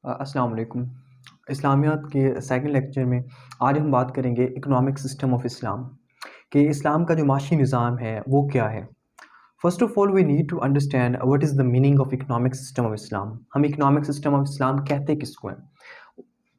अस्सलाम वालेकुम। इस्लामियात के सेकंड लेक्चर में आज हम बात करेंगे इकोनॉमिक सिस्टम ऑफ इस्लाम कि इस्लाम का जो माशी निज़ाम है वो क्या है। First of all we need to understand what is the meaning of economic system of Islam. हम इकोनॉमिक सिस्टम ऑफ इस्लाम कहते किसको हैं?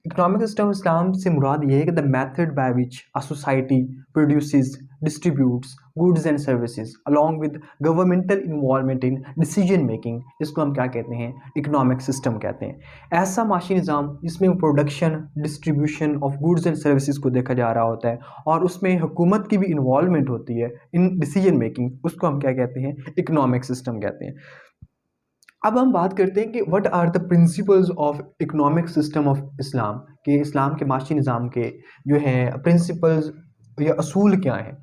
इकोनॉमिक सिस्टम इस्लाम से मुराद ये है कि the method by which a society produces distributes goods and services along with governmental involvement in decision making, इसको हम क्या कहते हैं? इकोनॉमिक सिस्टम कहते हैं। ऐसा माशी निज़ाम जिसमें production distribution of goods and services को देखा जा रहा होता है और उसमें हुकूमत की भी इन्वॉल्वमेंट होती है इन डिसीजन मेकिंग, उसको हम क्या कहते हैं? इकोनॉमिक सिस्टम कहते हैं। अब हम बात करते हैं कि what are the principles of economic system of Islam, कि इस्लाम के माशी निज़ाम के जो हैं प्रिंसिपल्स या असूल क्या हैं।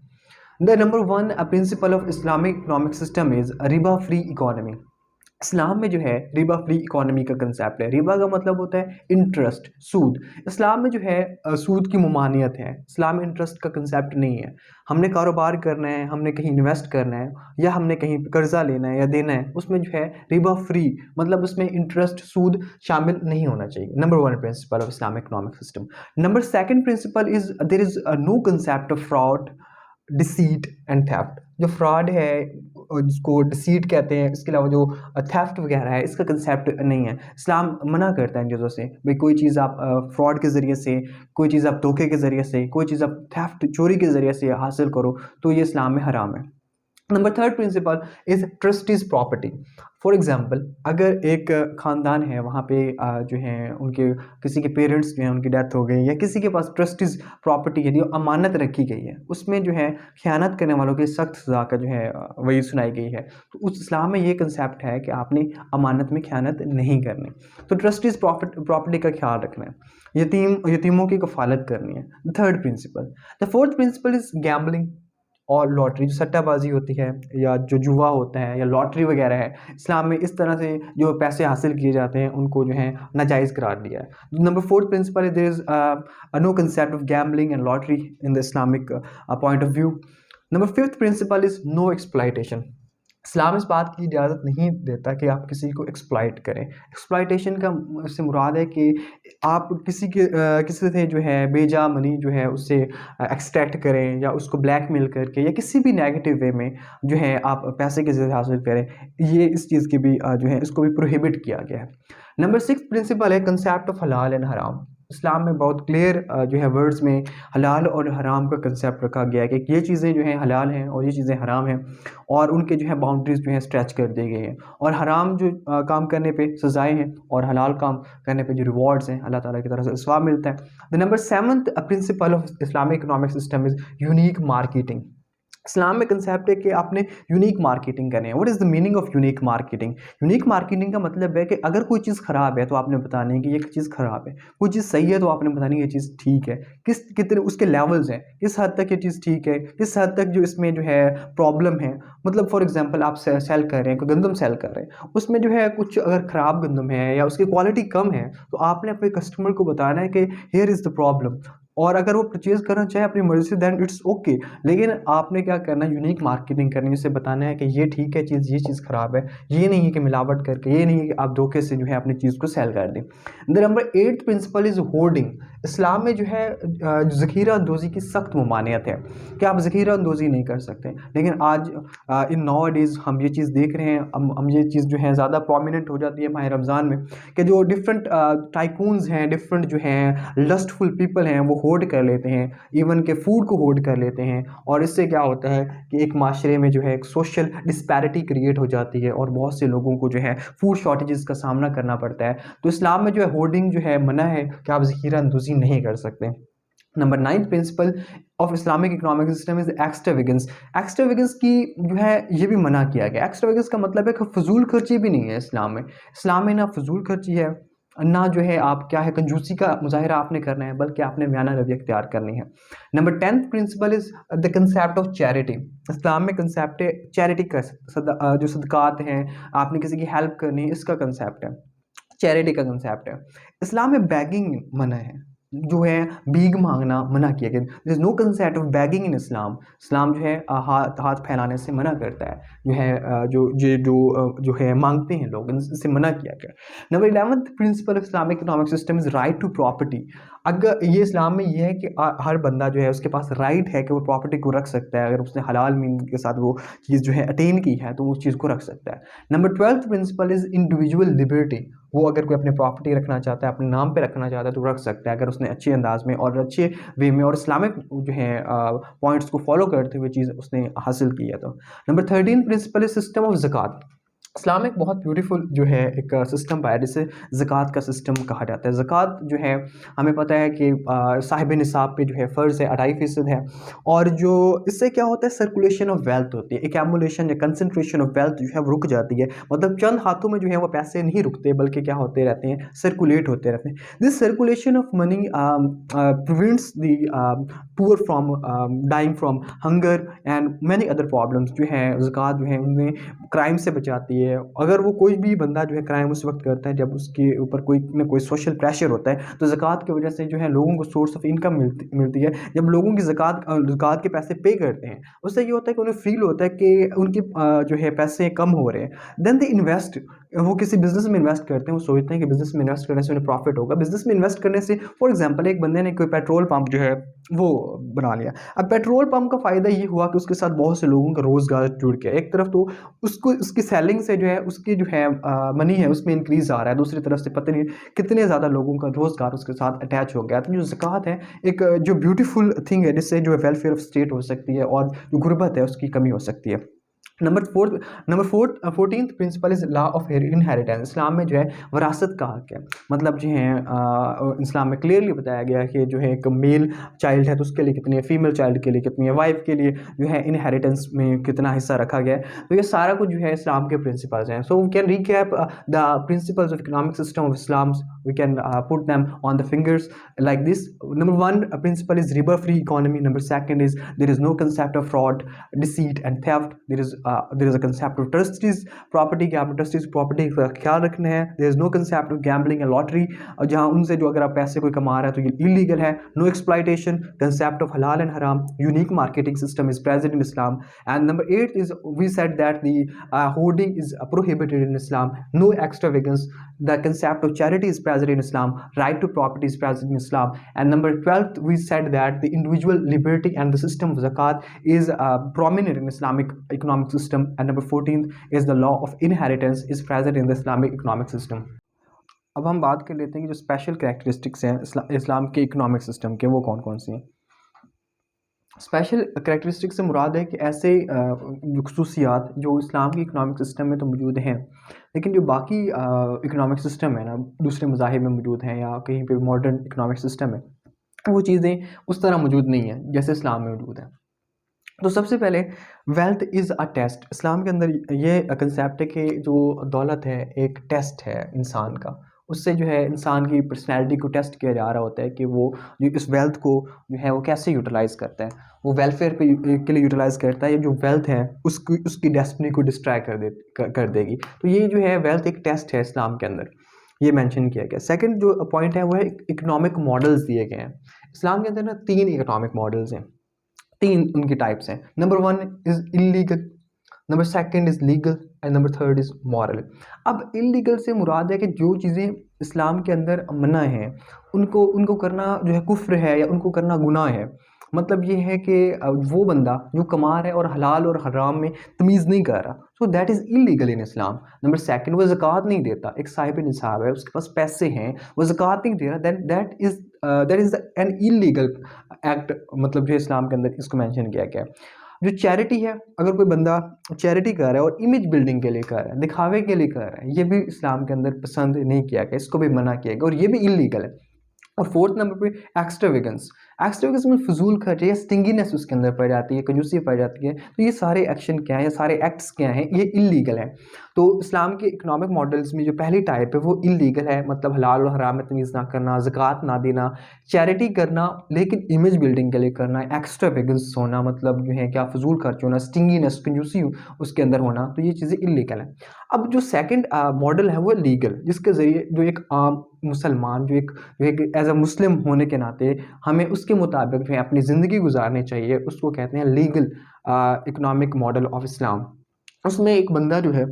The number one principle of Islamic economic system is रिबा फ्री इकोनॉमी। इस्लाम में जो है रिबा फ्री इकोनॉमी का कंसेप्ट है। रिबा का मतलब होता है इंटरेस्ट, सूद। इस्लाम में जो है सूद की ममानियत है। इस्लाम में इंटरेस्ट का कंसेप्ट नहीं है। हमने कारोबार करना है, हमने कहीं इन्वेस्ट करना है या हमने कहीं कर्जा लेना है या देना है, उसमें जो है रिबा फ्री मतलब उसमें इंटरेस्ट सूद शामिल नहीं होना चाहिए। Number one principle of Islamic economic system. Number second principle is there is no concept of fraud deceit and theft. जो फ्रॉड है जिसको डिसीट कहते हैं, इसके अलावा जो थेफ्ट वगैरह है, इसका कंसेप्ट नहीं है। इस्लाम मना करता है इन चीज़ों से। भाई कोई चीज़ आप फ्रॉड के ज़रिए से, कोई चीज़ आप धोखे के ज़रिए से, कोई चीज़ आप थेफ्ट चोरी के ज़रिए से हासिल करो तो ये इस्लाम में हराम है। Number third principal is trust is property. For example अगर एक ख़ानदान है, वहाँ पे जो हैं उनके किसी के पेरेंट्स जो हैं उनकी डेथ हो गई या किसी के पास ट्रस्ट इज प्रॉपर्टी है जो अमानत रखी गई है, उसमें जो है ख़यानत करने वालों की सख्त सज़ा का जो है वही सुनाई गई है। तो उस इस्लाम में ये कंसेप्ट है कि आपने अमानत में ख़यानत नहीं करनी। तो ट्रस्ट इज प्रॉपर्टी का ख्याल रखना है। यतीमों की कफ़ालत करनी है। Third principle. The fourth principle is gambling और लॉटरी, जो सट्टाबाजी होती है या जो जुआ होता है या लॉटरी वगैरह है, इस्लाम में इस तरह से जो पैसे हासिल किए जाते हैं उनको जो है नाजायज़ करार दिया है। Number fourth principle there is no concept of gambling and lottery in the Islamic point of view. Number fifth principle is no exploitation. इस्लाम इस बात की इजाज़त नहीं देता कि आप किसी को एक्सप्लॉइट करें। एक्सप्लॉयटेशन का से मुराद है कि आप किसी से जो है बेजा मनी जो है उससे एक्सट्रैक्ट करें या उसको ब्लैकमेल करके या किसी भी नेगेटिव वे में जो है आप पैसे के ज़रिए हासिल करें। ये इस चीज़ की भी जो है इसको भी प्रोहिबिट किया गया है। नंबर सिक्स प्रिंसिपल है कंसेप्ट ऑफ हलाल एंड हराम। इस्लाम में बहुत क्लियर जो है वर्ड्स में हलाल और हराम का कंसेप्ट रखा गया है कि ये चीज़ें जो हैं हलाल हैं और ये चीज़ें हराम हैं और उनके जो है बाउंड्रीज जो हैं स्ट्रेच कर दी गई हैं और हराम जो काम करने पे सज़ाएं हैं और हलाल काम करने पे जो रिवॉर्ड्स हैं अल्लाह ताला की तरफ से सवाब मिलता है। The number seventh principle of Islamic economic system is unique marketing. इस्लाम में कंसेप्ट है कि आपने यूनिक मार्केटिंग करनी है। What is the meaning of unique marketing? Unique marketing का मतलब है कि अगर कोई चीज़ ख़राब है तो आपने बताना है कि ये चीज़ ख़राब है, कोई चीज़ सही है तो आपने बतानी है ये चीज़ ठीक है। किस कितने उसके लेवल्स हैं, किस हद तक ये चीज़ ठीक है, किस हद तक जो इसमें जो है प्रॉब्लम है। मतलब फॉर एग्जांपल आप सेल कर रहे हैं, कोई गंदम सेल कर रहे हैं, उसमें जो है कुछ अगर ख़राब गंदम है या उसकी क्वालिटी कम है तो आपने अपने कस्टमर को बताना है कि हियर इज़ द प्रॉब्लम। और अगर वो परचेज़ करना चाहे अपनी मर्ज़ी से देन इट्स ओके। लेकिन आपने क्या करना है, यूनिक मार्केटिंग करनी है, उसे बताना है कि ये ठीक है चीज़, ये चीज़ ख़राब है। ये नहीं है कि मिलावट करके, ये नहीं है कि आप धोखे से जो है अपनी चीज़ को सेल कर दें। The number eighth principle is hoarding. इस्लाम में जो है ज़ख़ीरा अंदोज़ी की सख्त ममानियत है कि आप ज़ख़ीरा अंदोज़ी नहीं कर सकते। लेकिन आज इन नाउ डेज़ हम ये चीज़ देख रहे हैं, हम ये चीज़ जो है ज़्यादा प्रोमिनेंट हो जाती है माह रमज़ान में कि जो डिफरेंट टाइकून्स हैं, डिफरेंट जो हैं लस्टफुल पीपल हैं वो होर्ड कर लेते हैं, इवन के फूड को होर्ड कर लेते हैं। और इससे क्या होता है कि एक माशरे में जो है एक सोशल डिस्पैरिटी क्रिएट हो जाती है और बहुत से लोगों को जो है फूड शॉर्टेजेस का सामना करना पड़ता है। तो इस्लाम में जो है होर्डिंग जो है मना है कि आप ज़ख़ीरा अंदोज़ी नहीं कर सकते। Number ninth principal of Islamic economic system is extravagance. Extravagance की जो है ये भी मना किया गया। एक्स्ट्रावेगेंस का मतलब है कि फजूल खर्ची भी नहीं है इस्लाम में। इस्लाम में ना फजूल खर्ची है, ना जो है आप क्या है कंजूसी का मुजाहिरा आपने करना है, बल्कि आपने म्याना रवैया इख्तियार करनी है। Number tenth principle is the concept of charity. इस्लाम में कंसेप्ट है चैरिटी का, जो सदक़ात हैं, आपने किसी की हेल्प करनी है, इसका कंसेप्ट है, चैरिटी का कंसेप्ट है। इस्लाम में बैगिंग मना है। जो है भीख मांगना मना किया गया। There is no concept of begging in Islam. इस्लाम जो है हाथ हाथ फैलाने से मना करता है, जो है जो है मांगते हैं लोग, इससे मना किया गया। Number 11th principle of Islamic economic system is right to property. अगर ये इस्लाम में ये है कि हर बंदा जो है उसके पास राइट है कि वो प्रॉपर्टी को रख सकता है, अगर उसने हलाल मीन के साथ वो चीज़ जो है अटेन की है तो उस चीज़ को रख सकता है। Number 12th principle is individual liberty. वो अगर कोई अपने प्रॉपर्टी रखना चाहता है, अपने नाम पे रखना चाहता है तो रख सकता है, अगर उसने अच्छे अंदाज में और अच्छे वे में और इस्लामिक जो है पॉइंट्स को फॉलो करते हुए चीज़ उसने हासिल की है। तो number 13 principle is system of ज़कात। इस्लाम एक बहुत ब्यूटीफुल जो है एक सिस्टम पाया जिसे ज़कात का सिस्टम कहा जाता है। ज़कात जो है हमें पता है कि साहिब निसाब पे जो है फ़र्ज़ है 2.5% है, और जो इससे क्या होता है सर्कुलेशन ऑफ वेल्थ होती है, एकमुलेशन या कंसंट्रेशन ऑफ वेल्थ जो है वो रुक जाती है। मतलब चंद हाथों में जो है वो पैसे नहीं रुकते बल्कि क्या होते रहते हैं, सर्कुलेट होते रहते हैं। This circulation of money prevents the poor from dying from hunger and many other problems. जो है ज़कात जो है उनमें क्राइम से बचाती है। अगर वो कोई भी बंदा जो है क्राइम उस वक्त करता है जब उसके ऊपर कोई न कोई सोशल प्रेशर होता है, तो ज़कात की वजह से जो है लोगों को सोर्स ऑफ इनकम मिलती है। जब लोगों की ज़कात के पैसे पे करते हैं, उससे ये होता है कि उन्हें फील होता है कि उनके जो है पैसे कम हो रहे हैं। देन दे इन्वेस्ट, वो किसी बिजनेस में इन्वेस्ट करते हैं, वो सोचते हैं कि बिजनेस में इन्वेस्ट करने से उन्हें प्रॉफिट होगा। बिजनेस में इन्वेस्ट करने से फॉर एग्जांपल एक बंदे ने कोई पेट्रोल पंप जो है वो बना लिया। अब पेट्रोल पंप का फ़ायदा ये हुआ कि उसके साथ बहुत से लोगों का रोज़गार जुड़ गया। एक तरफ तो उसको उसकी सेलिंग से जो है उसकी जो है मनी है उसमें इंक्रीज़ आ रहा है, दूसरी तरफ से पता नहीं कितने ज़्यादा लोगों का रोज़गार उसके साथ अटैच हो गया। तो जो ज़कात है एक जो ब्यूटीफुल थिंग है जिससे जो है वेलफेयर ऑफ स्टेट हो सकती है और जो गुर्बत है उसकी कमी हो सकती है। Number 14th principle is law of inheritance. इस्लाम में जो है वरासत का हक है। मतलब जो है इस्लाम में क्लियरली बताया गया है कि जो है एक मेल चाइल्ड है तो उसके लिए कितनी है, फीमेल चाइल्ड के लिए कितनी है, वाइफ के लिए जो है इनहेरिटेंस में कितना हिस्सा रखा गया है। तो ये सारा कुछ जो है इस्लाम के प्रिंसिपल्स हैं। So we can recap the principles of economic system of Islam. We can put them on the fingers like this. Number one principle is riba free economy. Number second is there is no concept of fraud, deceit and theft. There is a concept of trustees property के आपने trustees property का ख्याल रखना है। There is no concept of gambling and lottery, जहाँ उनसे जो अगर आप पैसे कोई कमा रहा है तो ये illegal है। No exploitation, concept of halal and haram, unique marketing system is present in Islam. And number 8 is we said that the hoarding is prohibited in Islam. No extravagance. The concept of charity is present in Islam. Right to property is present in Islam. And number 12 we said that the individual liberty and the system of zakat is prominent in Islamic economic system. And number 14th is the law of inheritance is present in the Islamic economic system. अब हम बात कर लेते हैं कि जो special characteristics हैं इस्लाम के इकोनॉमिक सिस्टम के वो कौन कौन सी हैं। स्पेशल कैरेक्टरिस्टिक्स से मुराद है कि ऐसे खसूसियात जो इस्लाम के इकोनॉमिक सिस्टम में तो मौजूद हैं, लेकिन जो बाकी इकोनॉमिक सिस्टम है ना दूसरे मज़ाहिब में मौजूद हैं या कहीं पे मॉडर्न इकोनॉमिक सिस्टम है, वो चीज़ें उस तरह मौजूद नहीं हैं जैसे इस्लाम में मौजूद है। तो सबसे पहले वेल्थ इज़ अ टेस्ट। इस्लाम के अंदर ये कंसेप्ट है कि जो दौलत है एक टेस्ट है इंसान का। उससे जो है इंसान की पर्सनैलिटी को टेस्ट किया जा रहा होता है कि वो जो इस वेल्थ को जो है वो कैसे यूटिलाइज़ करता है, वो वेलफेयर के लिए यूटिलाइज़ करता है या जो वेल्थ है उसकी डेस्टिनी को डिस्ट्रॉय कर देगी। तो ये जो है वेल्थ एक टेस्ट है इस्लाम के अंदर, ये मेंशन किया गया। सेकंड जो पॉइंट है वो है इकोनॉमिक मॉडल्स दिए गए हैं। इस्लाम के अंदर ना 3 इकोनॉमिक मॉडल्स हैं, 3 उनकी टाइप्स हैं। Number 1 is illegal, number second is legal and number third is moral. अब इलीगल से मुराद है कि जो चीज़ें इस्लाम के अंदर मना है उनको करना जो है कुफ्र है या उनको करना गुनाह है। मतलब ये है कि वो बंदा जो कमा रहा है और हलाल और हराम में तमीज़ नहीं कर रहा, so that is illegal in Islam. Number second वो ज़कात नहीं देता, एक साहिब निसाब है उसके पास पैसे हैं वो ज़कात नहीं दे रहा, then that is an illegal act. मतलब जो इस्लाम के अंदर इसको मेंशन किया गया है। जो चैरिटी है, अगर कोई बंदा चैरिटी कर रहा है और इमेज बिल्डिंग के लिए कर रहा है, दिखावे के लिए कर रहा है, ये भी इस्लाम के अंदर पसंद नहीं किया गया, इसको भी मना किया गया और ये भी इलीगल है। और फोर्थ नंबर पे एक्स्ट्रावेगेंस। एक्स्ट्रावेगेंस में फजूल खर्च या स्टिंगीनेस उसके अंदर पड़ जाती है, कंजूसी पड़ जाती है। तो ये सारे एक्शन क्या है, ये सारे एक्ट्स क्या हैं, ये इलीगल है। तो इस्लाम के इकोनॉमिक मॉडल्स में जो पहली टाइप है वो इलीगल है, मतलब हलाल और हराम में तमीज़ ना करना, ज़कात ना देना, चैरिटी करना लेकिन इमेज बिल्डिंग के लिए करना, एक्स्ट्रावेगेंस होना मतलब जो है क्या फजूल खर्च होना, स्टिंगीनेस कंजूसी उसके अंदर होना, तो ये चीज़ें इलीगल हैं। अब जो सेकंड मॉडल है वो लीगल, जिसके ज़रिए जो एक आम मुसलमान जो एक एज अ मुस्लिम होने के नाते हमें उसके मुताबिक जो है अपनी ज़िंदगी गुजारनी चाहिए, उसको कहते हैं legal economic model of Islam. उसमें एक बंदा जो है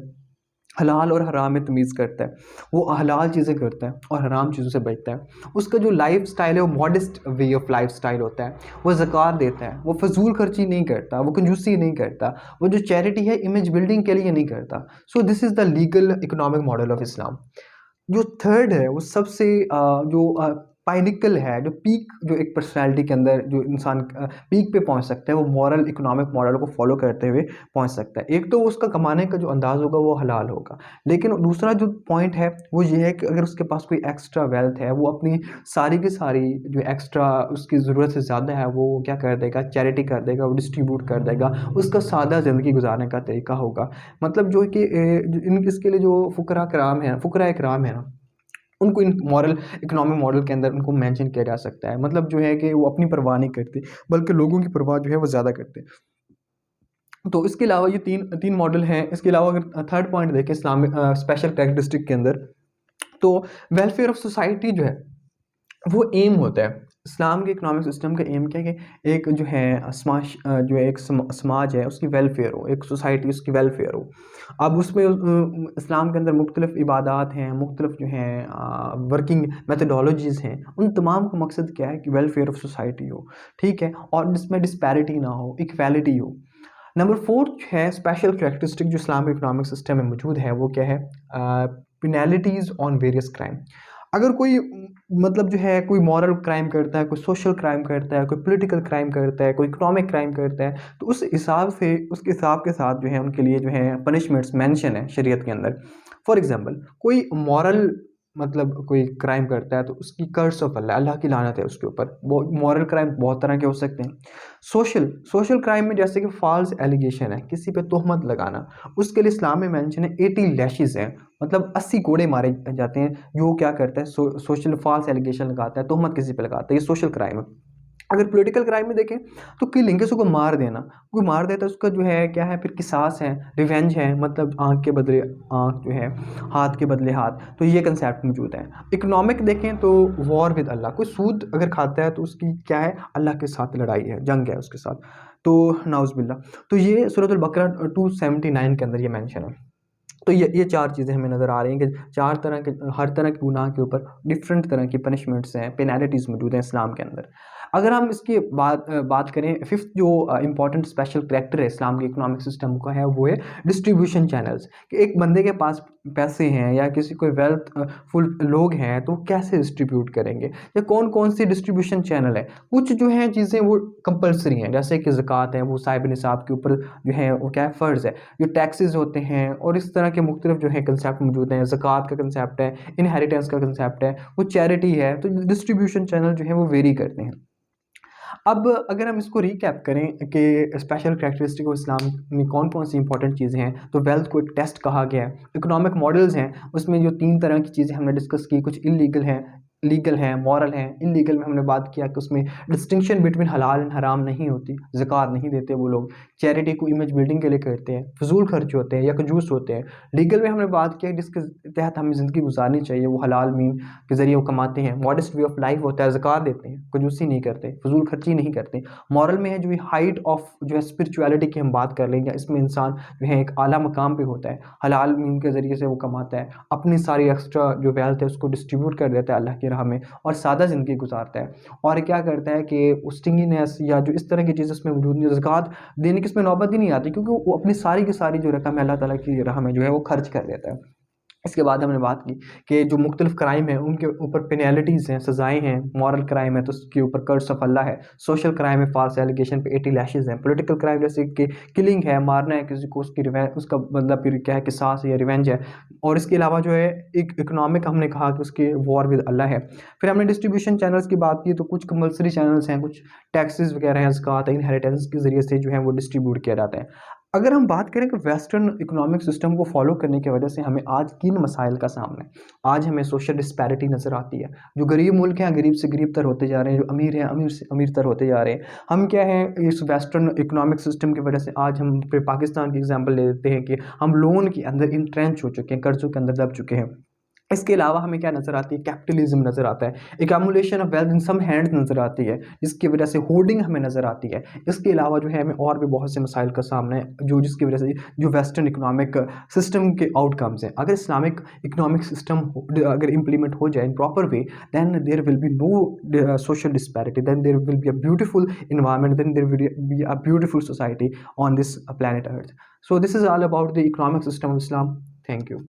हलाल और हराम में तमीज़ करता है, वो हलाल चीज़ें करता है और हराम चीज़ों से बचता है। उसका जो लाइफ़स्टाइल है वो मॉडेस्ट वे ऑफ लाइफ़स्टाइल होता है, वो ज़कात देता है, वो फ़िज़ूल खर्ची नहीं करता, वो कंजूसी नहीं करता, वो जो चैरिटी है इमेज बिल्डिंग के लिए नहीं करता। So this is the legal economic model of Islam. जो थर्ड है वो सबसे पाइनिकल है, जो पीक जो एक पर्सनैलिटी के अंदर जो इंसान पीक पे पहुंच सकता है, वो मॉरल इकोनॉमिक मॉडल को फॉलो करते हुए पहुंच सकता है। एक तो उसका कमाने का जो अंदाज होगा वो हलाल होगा, लेकिन दूसरा जो पॉइंट है वो ये है कि अगर उसके पास कोई एक्स्ट्रा वेल्थ है, वो अपनी सारी की सारी जो एक्स्ट्रा उसकी ज़रूरत से ज़्यादा है वो क्या कर देगा, चैरिटी कर देगा, वो डिस्ट्रीब्यूट कर देगा। उसका सादा ज़िंदगी गुजारने का तरीका होगा। मतलब जो कि इसके लिए जो फ़ुकरा कराम है ना, उनको इन मॉरल इकोनॉमिक मॉडल के अंदर उनको मेंशन किया जा सकता है। मतलब जो है कि वो अपनी परवाह नहीं करते, बल्कि लोगों की परवाह जो है वो ज़्यादा करते हैं। तो इसके अलावा ये तीन तीन मॉडल हैं। इसके अलावा अगर थर्ड पॉइंट देखें इस्लामिक स्पेशल कैरेक्टरिस्टिक के अंदर, तो वेलफेयर ऑफ सोसाइटी जो है वो एम होता है। इस्लाम के इकोनॉमिक सिस्टम का एम क्या है कि एक जो है जो है एक समाज है उसकी वेलफेयर हो, एक सोसाइटी उसकी वेलफेयर हो। अब उसमें इस्लाम के अंदर मुख्तलिफ इबादात हैं, मुख्तलिफ जो हैं वर्किंग मेथडोलॉजीज़ हैं। उन तमाम का मकसद क्या है कि वेलफेयर ऑफ सोसाइटी हो, ठीक है, और जिसमें डिस्पैरिटी ना हो, इक्वालिटी हो। नंबर फोर्थ है स्पेशल कैरेक्टरिस्टिक जो इस्लामिक इकोनॉमिक सिस्टम में मौजूद है, वो क्या है, पेनल्टीज़ ऑन वेरियस क्राइम। अगर कोई मतलब जो है कोई मॉरल क्राइम करता है, कोई सोशल क्राइम करता है, कोई पॉलिटिकल क्राइम करता है, कोई इकोनॉमिक क्राइम करता है, तो उस हिसाब से उसके हिसाब के साथ जो है उनके लिए जो है पनिशमेंट्स मेंशन है शरीयत के अंदर। फॉर एग्जांपल कोई मॉरल मतलब कोई क्राइम करता है तो उसकी कर्स ऑफ अल्लाह, अल्लाह की लानत है उसके ऊपर। वो मॉरल क्राइम बहुत तरह के हो सकते हैं। सोशल क्राइम में जैसे कि फॉल्स एलिगेशन है, किसी पे तोहमत लगाना, उसके लिए इस्लाम में मेंशन है 80 लैशेस हैं, मतलब 80 कोड़े मारे जाते हैं। जो क्या करता है, सोशल फॉल्स एलिगेशन लगाता है, तोहमत किसी पे लगाता है, ये सोशल क्राइम है। अगर पॉलिटिकल क्राइम में देखें तो किलिंग, किसी को मार देना, कोई मार देता है उसका जो है क्या है, फिर किसास है, रिवेंज है, मतलब आंख के बदले आंख जो है, हाथ के बदले हाथ। तो ये कंसेप्ट मौजूद है। इकोनॉमिक देखें तो वॉर विद अल्लाह, कोई सूद अगर खाता है तो उसकी क्या है, अल्लाह के साथ लड़ाई है, जंग है उसके साथ। तो नाउज़ तो ये सूरत अल बकरा 279 के अंदर ये मेंशन है। तो ये चार चीज़ें हमें नज़र आ रही हैं कि चार तरह के, हर तरह के गुनाह के ऊपर डिफरेंट तरह की पनिशमेंट्स हैं, पेनल्टीज़ मौजूद हैं इस्लाम के अंदर। अगर हम इसकी बात करें, फिफ्थ जो इंपॉर्टेंट स्पेशल करैक्टर है इस्लाम के इकोनॉमिक सिस्टम का है, वो है डिस्ट्रीब्यूशन चैनल्स। कि एक बंदे के पास पैसे हैं या किसी कोई वेल्थ फुल लोग हैं तो कैसे डिस्ट्रीब्यूट करेंगे, या कौन कौन सी डिस्ट्रीब्यूशन चैनल है। कुछ जो हैं चीज़ें वो कंपलसरी हैं, जैसे कि ज़कात है, वो साहिब निसाब के ऊपर जो है वो क्या है, फ़र्ज़ है। जो टैक्सेस होते हैं और इस तरह के मुख्तलिफ जो है कंसेप्ट मौजूद हैं, ज़कात का कंसेप्ट है, इनहेरिटेंस का कंसेप्ट है, वो चैरिटी है, तो डिस्ट्रीब्यूशन चैनल जो है वो वेरी करते हैं। अब अगर हम इसको रिकैप करें कि स्पेशल कैरेक्टरिस्टिक ऑफ इस्लाम में कौन कौन सी इंपॉर्टेंट चीज़ें हैं, तो वेल्थ को एक टेस्ट कहा गया है। इकोनॉमिक मॉडल्स हैं, उसमें जो तीन तरह की चीज़ें हमने डिस्कस की, कुछ इलीगल हैं, लीगल हैं, मॉरल हैं। इलीगल में हमने बात किया कि उसमें डिस्टिंक्शन बिटवीन हलाल एंड हराम नहीं होती, ज़कात नहीं देते वो लोग, चैरिटी को इमेज बिल्डिंग के लिए करते हैं, फजूल खर्च होते हैं या कंजूस होते हैं। लीगल में हमने बात किया जिसके तहत हमें ज़िंदगी गुजारनी चाहिए, वो हलाल मीन के ज़रिए वो कमाते हैं, मॉडेस्ट वे ऑफ लाइफ होता है, ज़कात देते हैं, कंजूसी नहीं करते, फजूल खर्ची नहीं करते। मॉरल में है जो हाइट ऑफ जो है स्पिरिचुअलिटी की हम बात कर लेंगे, इसमें इंसान जो है एक आला मकाम पे होता है, हलाल मीन के ज़रिए से वो कमाता है, अपनी सारी एक्स्ट्रा जो वेल्थ है उसको डिस्ट्रीब्यूट कर देता है अल्लाह की राह में, और सादा ज़िंदगी गुजारता है। और क्या करता है कि स्टिंगीनेस या जो इस तरह की चीज़ उसमें मौजूद नहीं, ज़कात देने की इसमें नौबत ही नहीं आती, क्योंकि वो अपनी सारी की सारी जो रकम है अल्लाह ताला की राह में जो है वो खर्च कर देता है। इसके बाद हमने बात की कि जो मुख्तलिफ क्राइम है उनके ऊपर पेनल्टीज़ हैं, सज़ाएँ हैं। मॉरल क्राइम है तो उसके ऊपर कर्स ऑफ अल्लाह है। सोशल क्राइम है, फॉल्स एलिगेशन पे 80 लैशेज़ हैं। पॉलिटिकल क्राइम जैसे कि किलिंग है, मारना है किसी को, उसकी उसका मतलब फिर क्या है, किसास या रिवेंज है। और इसके अलावा जो है एक इकोनॉमिक हमने कहा कि उसकी वॉर विद अल्लाह है। फिर हमने डिस्ट्रीब्यूशन चैनल्स की बात की, तो कुछ कंपल्सरी चैनल्स हैं, कुछ टैक्सेस वगैरह हैं, ज़कात है, इनहेरिटेंस के ज़रिए से जो है वो डिस्ट्रीब्यूट किया जाता है। अगर हम बात करें कि वेस्टर्न इकोनॉमिक सिस्टम को फॉलो करने की वजह से हमें आज किन मसाइल का सामना है। आज हमें सोशल डिस्पैरिटी नज़र आती है। जो गरीब मुल्क हैं गरीब से गरीब तर होते जा रहे हैं, जो अमीर हैं अमीर से अमीर तर होते जा रहे हैं। हम क्या है इस वेस्टर्न इकोनॉमिक सिस्टम की वजह से आज हम फिर पाकिस्तान की एग्जांपल ले लेते हैं कि हम लोन के अंदर इंट्रेंच हो चुके हैं, कर्जों के अंदर दब चुके हैं। इसके अलावा हमें क्या नज़र आती है, कैपिटलिज्म नज़र आता है, accumulation of wealth in some hand नज़र आती है, जिसकी वजह से होर्डिंग हमें नज़र आती है। इसके अलावा जो है हमें और भी बहुत से मसाइल का सामना है जो जिसकी वजह से जो वेस्टर्न इकोनॉमिक सिस्टम के आउटकम्स हैं। अगर इस्लामिक इकोनॉमिक सिस्टम अगर इम्प्लीमेंट हो जाए in proper way, then there will be no social disparity, then there will be a beautiful environment, then there will be a beautiful society on this planet earth. So this is all about the economic system of Islam. Thank you.